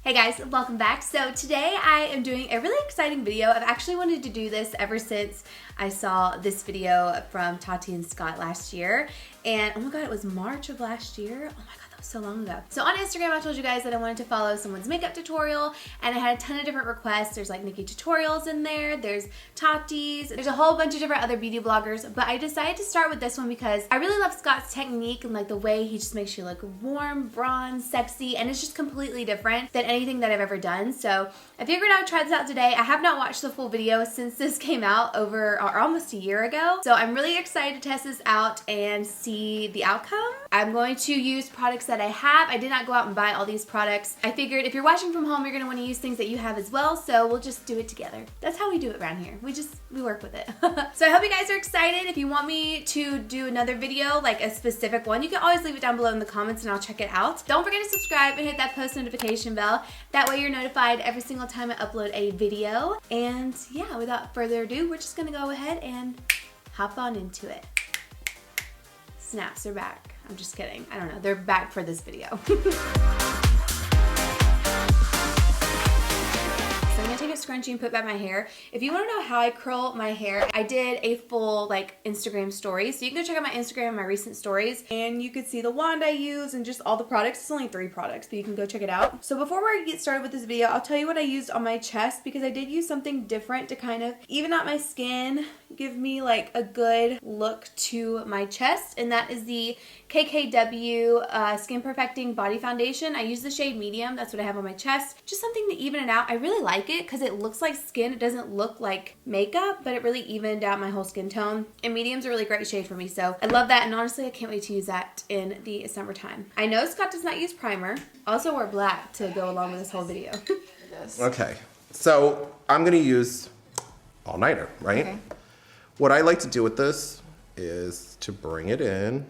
Hey guys, welcome back. So today I am doing a really exciting video. I've actually wanted to do this ever since I saw this video from Tati and Scott last year. And oh my god, it was March of last year. Oh my god, that was so long ago. So on Instagram, I told you guys that I wanted to follow someone's makeup tutorial, and I had a ton of different requests. There's like Nikki tutorials in there, there's Tati's, there's a whole bunch of different other beauty bloggers, but I decided to start with this one because I really love Scott's technique and like the way he just makes you look warm, bronze, sexy, and it's just completely different than anything that I've ever done. So I figured I would try this out today. I have not watched the full video since this came out over or almost a year ago. So I'm really excited to test this out and see the outcome. I'm going to use products that I have. I did not go out and buy all these products. I figured if you're watching from home, you're gonna wanna use things that you have as well. So we'll just do it together. That's how we do it around here. We work with it. So I hope you guys are excited. If you want me to do another video, like a specific one, you can always leave it down below in the comments and I'll check it out. Don't forget to subscribe and hit that post notification bell. That way you're notified every single time I upload a video. And yeah, without further ado, we're just gonna go ahead and hop on into it. Snaps are back. I'm just kidding. I don't know. They're back for this video. I'm gonna take a scrunchie and put back my hair. If you wanna know how I curl my hair, I did a full like Instagram story. So you can go check out my Instagram and my recent stories and you could see the wand I use and just all the products. It's only 3 products, but you can go check it out. So before we get started with this video, I'll tell you what I used on my chest because I did use something different to kind of even out my skin, give me like a good look to my chest, and that is the KKW Skin Perfecting Body Foundation. I use the shade medium. That's what I have on my chest. Just something to even it out. I really like it because it looks like skin. It doesn't look like makeup, but it really evened out my whole skin tone. And medium's a really great shade for me, so I love that. And honestly, I can't wait to use that in the summertime. I know Scott does not use primer. I also wore black to go along with this whole video. Okay, so I'm gonna use all-nighter, right? Okay. What I like to do with this is to bring it in,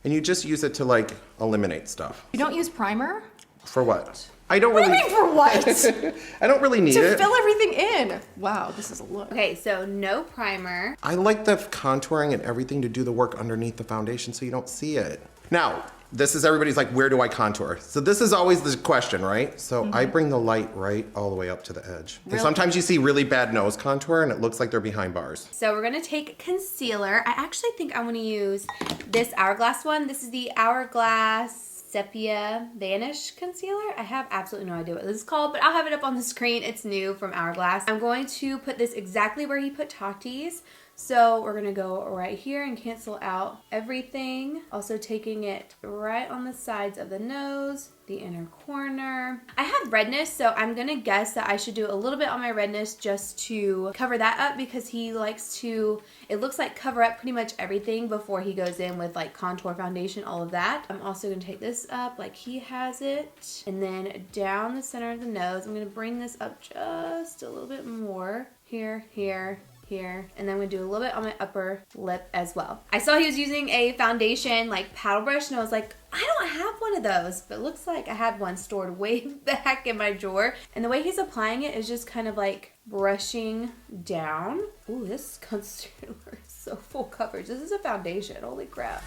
and you just use it to like eliminate stuff. You don't use primer? For what? I don't really. What do you mean for what? I don't really need it. To fill everything in. Wow, this is a look. Okay, so no primer. I like the contouring and everything to do the work underneath the foundation so you don't see it. Now, this is everybody's like, where do I contour? So this is always the question, right? So I bring the light right all the way up to the edge. Really? And sometimes you see really bad nose contour and it looks like they're behind bars. So we're gonna take concealer. I actually think I wanna use this Hourglass one. This is the Hourglass Sepia Vanish concealer. I have absolutely no idea what this is called, but I'll have it up on the screen. It's new from Hourglass. I'm going to put this exactly where he put Tati's. So we're gonna go right here and cancel out everything. Also taking it right on the sides of the nose, the inner corner. I have redness, so I'm gonna guess that I should do a little bit on my redness just to cover that up because he likes to, it looks like cover up pretty much everything before he goes in with like contour, foundation, all of that. I'm also gonna take this up like he has it, and then down the center of the nose. I'm gonna bring this up just a little bit more. Here, here, here, and then I'm gonna do a little bit on my upper lip as well. I saw he was using a foundation like paddle brush and I was like, I don't have one of those, but it looks like I had one stored way back in my drawer. And the way he's applying it is just kind of like brushing down. Ooh, this concealer is so full coverage. This is a foundation, holy crap.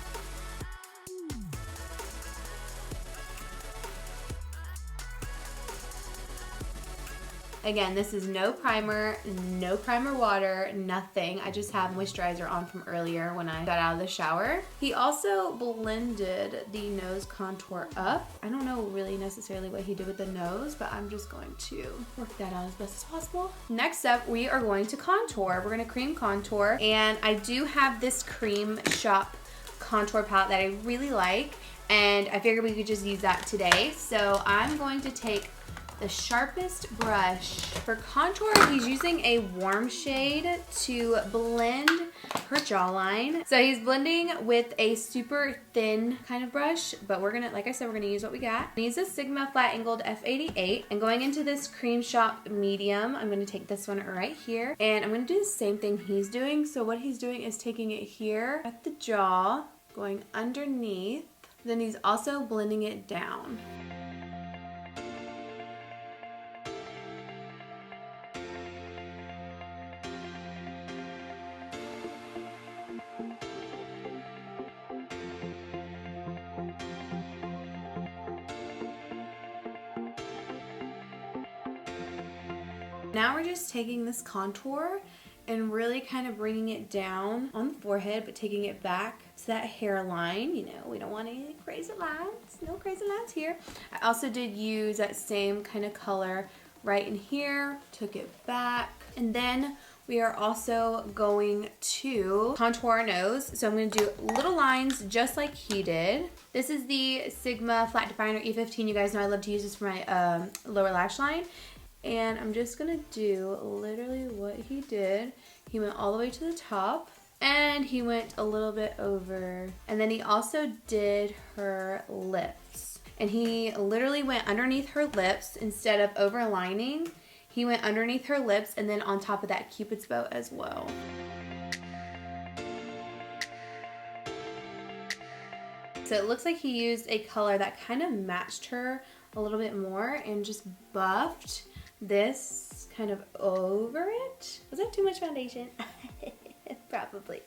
Again, this is no primer water, nothing. I just have moisturizer on from earlier when I got out of the shower. He also blended the nose contour up. I don't know really necessarily what he did with the nose, but I'm just going to work that out as best as possible. Next up, we are going to contour. We're gonna cream contour, and I do have this Crème Shop contour palette that I really like, and I figured we could just use that today. So I'm going to take the sharpest brush. For contour, he's using a warm shade to blend her jawline. So he's blending with a super thin kind of brush, but we're gonna, like I said, we're gonna use what we got. I use a Sigma flat angled F88, and going into this Crème Shop medium, I'm gonna take this one right here, and I'm gonna do the same thing he's doing. So what he's doing is taking it here at the jaw, going underneath, then he's also blending it down. Now we're just taking this contour and really kind of bringing it down on the forehead, but taking it back to that hairline. You know, we don't want any crazy lines. No crazy lines here. I also did use that same kind of color right in here, took it back. And then we are also going to contour our nose. So I'm gonna do little lines just like he did. This is the Sigma Flat Definer E15. You guys know I love to use this for my lower lash line. And I'm just gonna do literally what he did. He went all the way to the top and he went a little bit over. And then he also did her lips. And he literally went underneath her lips instead of overlining. He went underneath her lips and then on top of that Cupid's bow as well. So it looks like he used a color that kind of matched her a little bit more and just buffed this kind of over it. Was that too much foundation? Probably.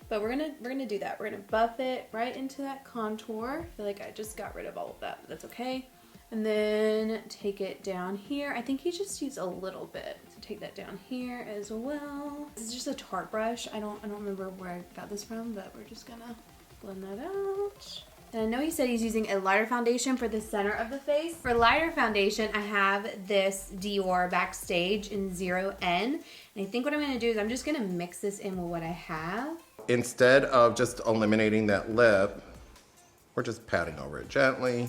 But we're gonna do that. We're gonna buff it right into that contour. I feel like I just got rid of all of that, but that's okay. And then take it down here. I think he just used a little bit. So take that down here as well. This is just a Tarte brush. I don't remember where I got this from, but we're just gonna blend that out. And I know he said he's using a lighter foundation for the center of the face. For lighter foundation, I have this Dior Backstage in 0N. And I think what I'm gonna do is I'm just gonna mix this in with what I have. Instead of just eliminating that lip, we're just patting over it gently.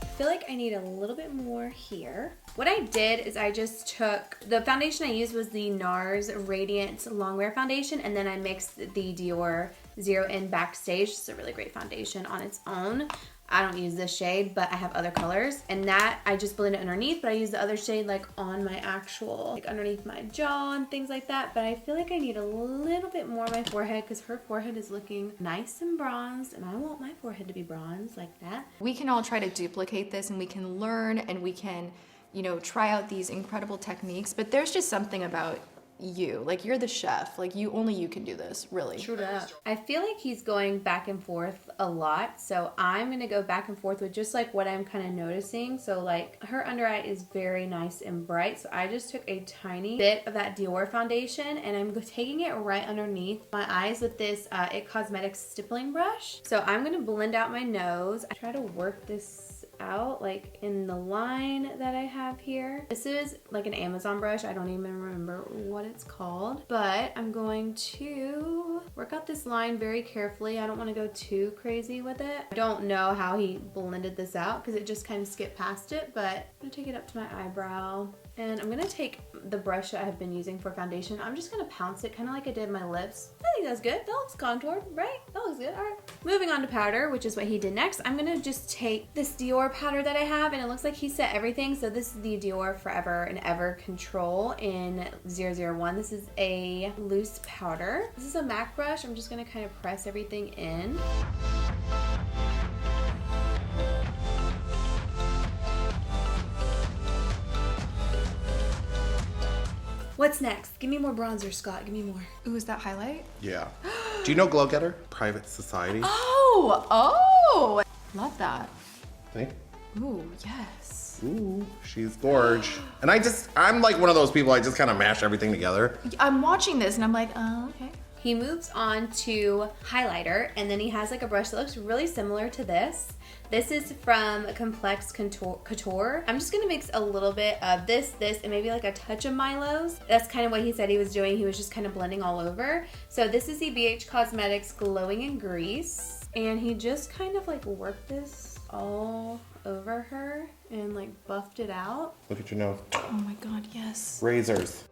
I feel like I need a little bit more here. What I did is I just took, the foundation I used was the NARS Radiant Longwear foundation, and then I mixed the Dior 0N Backstage. It's a really great foundation on its own. I don't use this shade, but I have other colors. And that I just blend it underneath, but I use the other shade like on my actual, like underneath my jaw and things like that. But I feel like I need a little bit more on my forehead because her forehead is looking nice and bronzed, and I want my forehead to be bronzed like that. We can all try to duplicate this and we can learn and we can, you know, try out these incredible techniques, but there's just something about you, like you're the chef, like only you can do this, really. True that. I feel like he's going back and forth a lot, so I'm gonna go back and forth with just like what I'm kind of noticing. So like her under eye is very nice and bright, so I just took a tiny bit of that Dior foundation and I'm taking it right underneath my eyes with this It Cosmetics stippling brush. So I'm gonna blend out my nose. I try to work this out like in the line that I have here. This is like an Amazon brush. I don't even remember what it's called, but I'm going to work out this line very carefully. I don't want to go too crazy with it. I don't know how he blended this out because it just kind of skipped past it, but I'm gonna take it up to my eyebrow. And I'm gonna take the brush that I have been using for foundation. I'm just gonna pounce it kind of like I did my lips. I think that's good. That looks contoured, right? That looks good. All right. Moving on to powder, which is what he did next. I'm gonna just take this Dior powder that I have, and it looks like he set everything. So this is the Dior Forever and Ever Control in 001. This is a loose powder. This is a MAC brush. I'm just gonna kind of press everything in. What's next? Give me more bronzer, Scott. Give me more. Ooh, is that highlight? Yeah. Do you know Glow Getter? Private Society? Oh, love that. See? Ooh, yes. Ooh, she's gorge. And I'm like one of those people, I just kind of mash everything together. I'm watching this and I'm like, oh, okay. He moves on to highlighter, and then he has like a brush that looks really similar to this. This is from Complex Couture. I'm just gonna mix a little bit of this, and maybe like a touch of Milo's. That's kind of what he said he was doing. He was just kind of blending all over. So this is the BH Cosmetics Glowing in Grease. And he just kind of like worked this all over her and like buffed it out. Look at your nose. Oh my God, yes. Razors.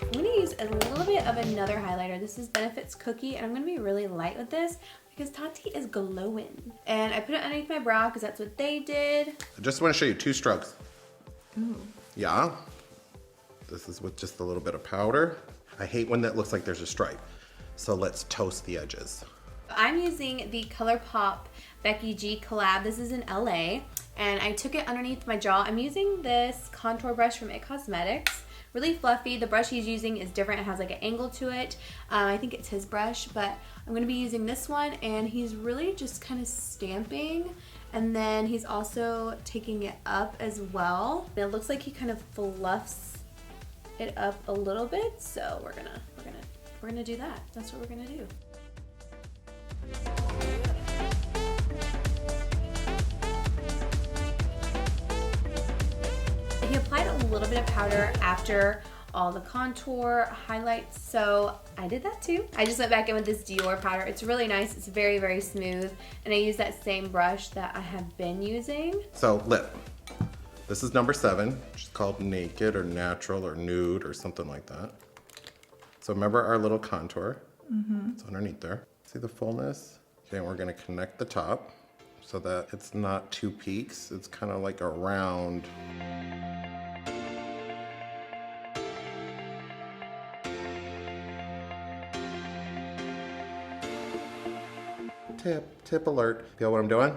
I'm gonna use a little bit of another highlighter. This is Benefits Cookie, and I'm gonna be really light with this because Tati is glowing. And I put it underneath my brow because that's what they did. I just want to show you 2 strokes. Ooh. Yeah. This is with just a little bit of powder. I hate when that looks like there's a stripe. So let's toast the edges. I'm using the ColourPop Becky G collab. This is in LA, and I took it underneath my jaw. I'm using this contour brush from It Cosmetics. Really fluffy. The brush he's using is different. It has like an angle to it. I think it's his brush, but I'm going to be using this one, and he's really just kind of stamping, and then he's also taking it up as well. And it looks like he kind of fluffs it up a little bit, so we're gonna do that. That's what we're gonna do. He applied a little bit of powder after all the contour highlights, so I did that too. I just went back in with this Dior powder. It's really nice. It's very, very smooth, and I use that same brush that I have been using. So lip. This is number 7, which is called Naked or Natural or Nude or something like that. So remember our little contour. It's underneath there. See the fullness? Okay, and we're gonna connect the top so that it's not 2 peaks. It's kind of like a round. Tip alert. Feel what I'm doing?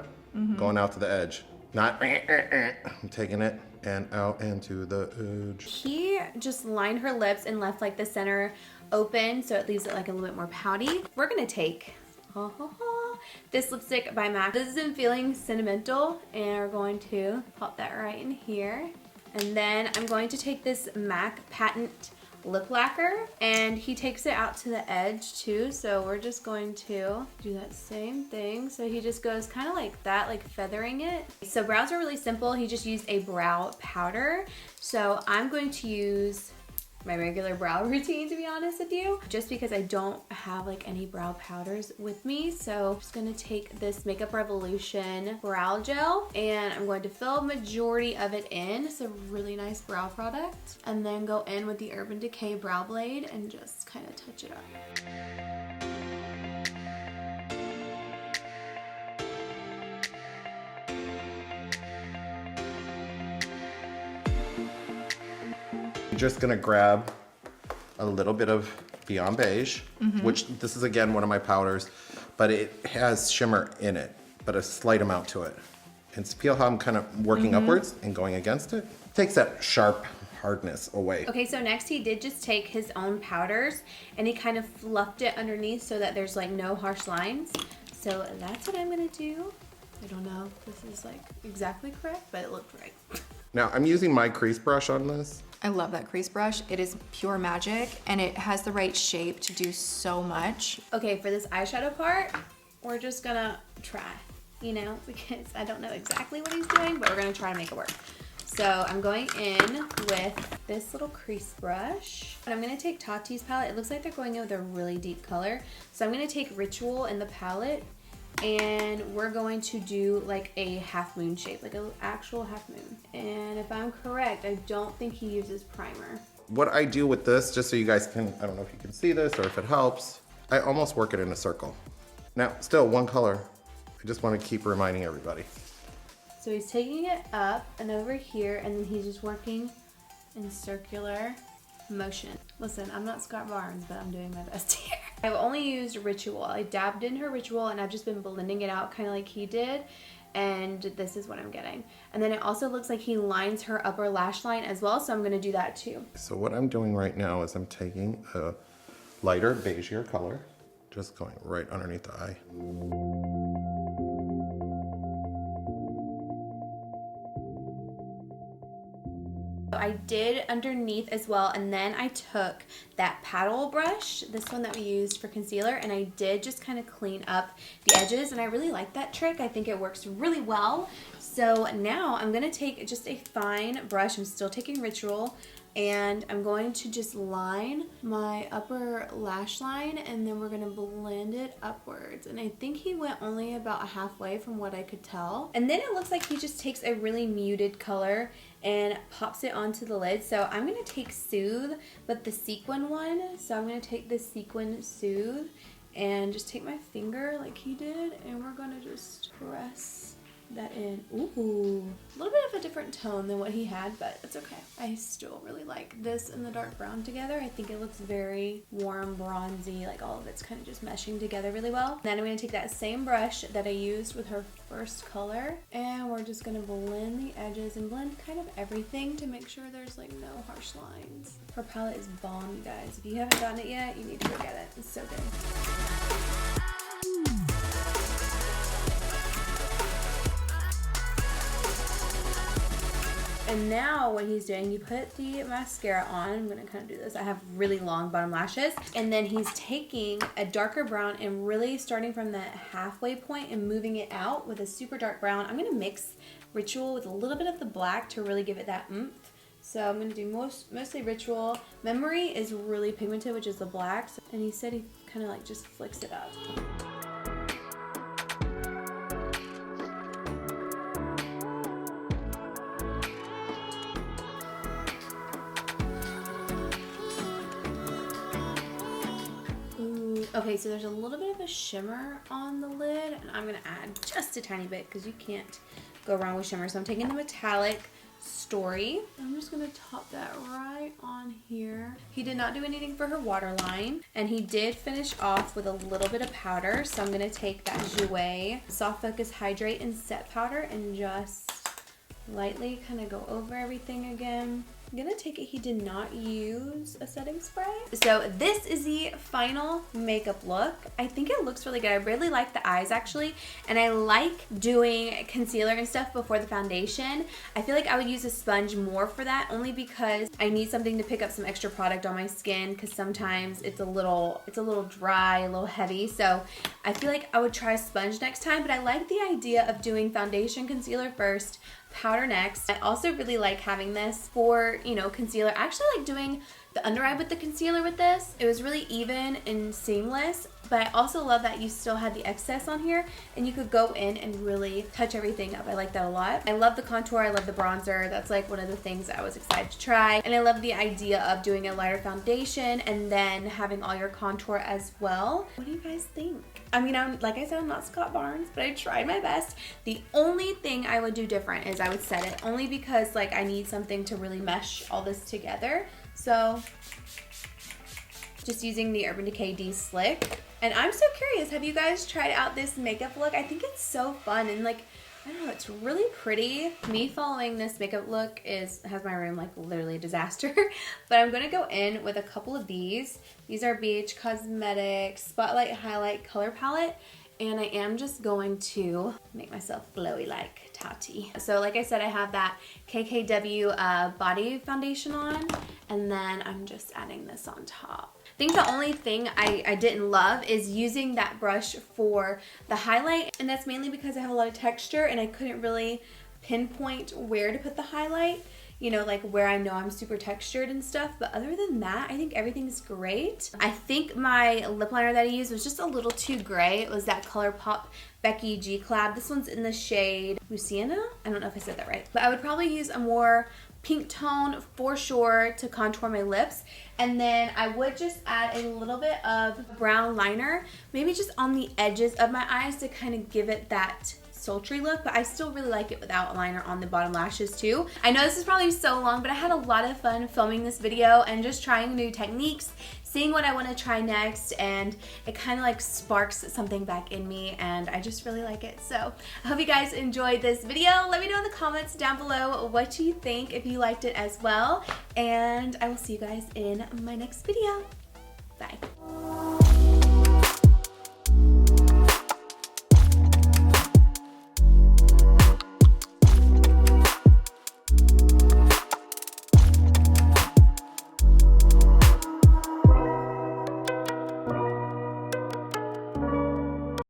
Going out to the edge. Not, I'm taking it and out into the edge. He just lined her lips and left like the center open, so it leaves it like a little bit more pouty. We're gonna take this lipstick by MAC. This is in Feeling Sentimental, and we're going to pop that right in here. And then I'm going to take this MAC Patent lip lacquer, and he takes it out to the edge too, so we're just going to do that same thing. So he just goes kind of like that, like feathering it. So brows are really simple. He just used a brow powder, so I'm going to use my regular brow routine, to be honest with you, just because I don't have like any brow powders with me. So I'm just gonna take this Makeup Revolution brow gel, and I'm going to fill majority of it in. It's a really nice brow product, and then go in with the Urban Decay brow blade and just kind of touch it up. Just gonna grab a little bit of Beyond Beige, which this is again one of my powders, but it has shimmer in it, but a slight amount to it. And feel how I'm kind of working upwards and going against it? Takes that sharp hardness away. Okay, so next he did just take his own powders and he kind of fluffed it underneath so that there's like no harsh lines. So that's what I'm gonna do. I don't know if this is like exactly correct, but it looked right. Now I'm using my crease brush on this. I love that crease brush. It is pure magic, and it has the right shape to do so much. Okay, for this eyeshadow part, we're just gonna try, you know, because I don't know exactly what he's doing, but we're gonna try to make it work. So I'm going in with this little crease brush, and I'm gonna take Tati's palette. It looks like they're going in with a really deep color. So I'm gonna take Ritual in the palette, and we're going to do like a half moon shape, like an actual half moon. And if I'm correct, I don't think he uses primer. What I do with this, just so you guys can, I don't know if you can see this or if it helps, I almost work it in a circle. Now, still one color. I just want to keep reminding everybody. So he's taking it up and over here, and then he's just working in circular motion. Listen, I'm not Scott Barnes, but I'm doing my best here. I've only used Ritual. I dabbed in her Ritual, and I've just been blending it out kind of like he did, and this is what I'm getting. And then it also looks like he lines her upper lash line as well, so I'm gonna do that too. So what I'm doing right now is I'm taking a lighter beigeier color, just going right underneath the eye. I did underneath as well, and then I took that paddle brush, this one that we used for concealer, and I did just kind of clean up the edges, and I really like that trick. I think it works really well. So now I'm gonna take just a fine brush. I'm still taking Ritual, and I'm going to just line my upper lash line, and then we're gonna blend it upwards. And I think he went only about halfway from what I could tell. And then it looks like he just takes a really muted color and pops it onto the lid. So I'm gonna take Soothe, but the sequin one. So I'm gonna take this sequin Soothe and just take my finger like he did, and we're gonna just press that in. Ooh, a little bit of a different tone than what he had, but it's okay. I still really like this and the dark brown together. I think it looks very warm, bronzy, like all of it's kind of just meshing together really well. Then I'm going to take that same brush that I used with her first color, and we're just going to blend the edges and blend kind of everything to make sure there's like no harsh lines. Her palette is bomb, you guys. If you haven't gotten it yet, you need to go get it. It's so good. And now what he's doing, you put the mascara on. I'm gonna kind of do this. I have really long bottom lashes. And then he's taking a darker brown and really starting from that halfway point and moving it out with a super dark brown. I'm gonna mix Ritual with a little bit of the black to really give it that oomph. So I'm gonna do mostly Ritual. Memory is really pigmented, which is the black. And he said he kind of like just flicks it up. Okay, so there's a little bit of a shimmer on the lid, and I'm gonna add just a tiny bit because you can't go wrong with shimmer. So I'm taking the metallic Story. I'm just gonna top that right on here. He did not do anything for her waterline, and he did finish off with a little bit of powder. So I'm gonna take that Jouer Soft Focus Hydrate and Set Powder and just lightly kind of go over everything again. I'm gonna take it he did not use a setting spray. So this is the final makeup look. I think it looks really good. I really like the eyes actually, and I like doing concealer and stuff before the foundation. I feel like I would use a sponge more for that, only because I need something to pick up some extra product on my skin, because sometimes it's a little dry, a little heavy. So I feel like I would try a sponge next time, but I like the idea of doing foundation, concealer first, powder next. I also really like having this for, you know, concealer. I actually like doing the under eye with the concealer with this. It was really even and seamless, but I also love that you still had the excess on here and you could go in and really touch everything up. I like that a lot. I love the contour, I love the bronzer. That's like one of the things I was excited to try. And I love the idea of doing a lighter foundation and then having all your contour as well. What do you guys think? I mean, like I said, I'm not Scott Barnes, but I tried my best. The only thing I would do different is I would set it, only because like I need something to really mesh all this together. So just using the Urban Decay D-Slick. And I'm so curious, have you guys tried out this makeup look? I think it's so fun and like, I don't know, it's really pretty. Me following this makeup look has my room like literally a disaster. But I'm gonna go in with a couple of these. These are BH Cosmetics Spotlight Highlight Color Palette. And I am just going to make myself glowy like Tati. So like I said, I have that KKW body foundation on, and then I'm just adding this on top. I think the only thing I didn't love is using that brush for the highlight, and that's mainly because I have a lot of texture and I couldn't really pinpoint where to put the highlight, you know, like where I know I'm super textured and stuff. But other than that, I think everything's great. I think my lip liner that I used was just a little too gray. It was that ColourPop BECKY G Collab. This one's in the shade Luciana. I don't know if I said that right. But I would probably use a more pink tone for sure to contour my lips. And then I would just add a little bit of brown liner, maybe just on the edges of my eyes to kind of give it that sultry look, but I still really like it without liner on the bottom lashes too. I know this is probably so long, but I had a lot of fun filming this video and just trying new techniques, seeing what I want to try next, and it kind of like sparks something back in me, and I just really like it. So I hope you guys enjoyed this video. Let me know in the comments down below what you think, if you liked it as well, and I will see you guys in my next video. Bye.